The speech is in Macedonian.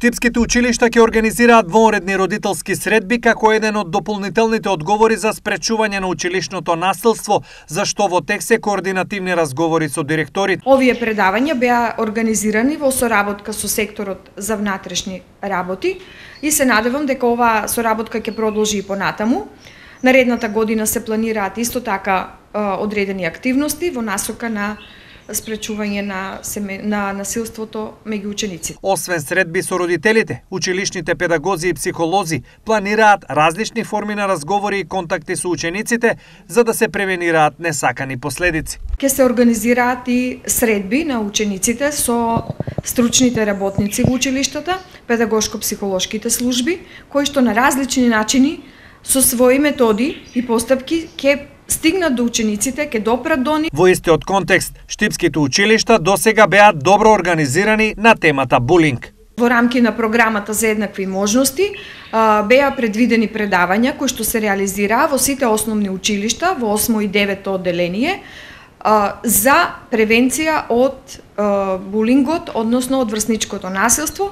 Штипските училишта ќе организираат вонредни родителски средби како еден од дополнителните одговори за спречување на училишното насилство, за што во тек се координативни разговори со директорите. Овие предавања беа организирани во соработка со секторот за внатрешни работи и се надевам дека оваа соработка ќе продолжи и понатаму. Наредната година се планираат исто така одредени активности во насока на спречување на насилството меѓу учениците. Освен средби со родителите, училишните педагози и психолози планираат различни форми на разговори и контакти со учениците за да се превенираат несакани последици. Ќе се организираат и средби на учениците со стручните работници во училиштата, педагошко-психолошките служби, кои што на различни начини со своји методи и постапки ќе стигнат до учениците, ќе допрат до нив. Во истиот контекст, штипските училишта досега беа добро организирани на темата булинг. Во рамки на програмата за еднакви можности беа предвидени предавања кои што се реализираа во сите основни училишта во 8 и 9 одделение за превенција од булингот, односно од врсничкото насилство.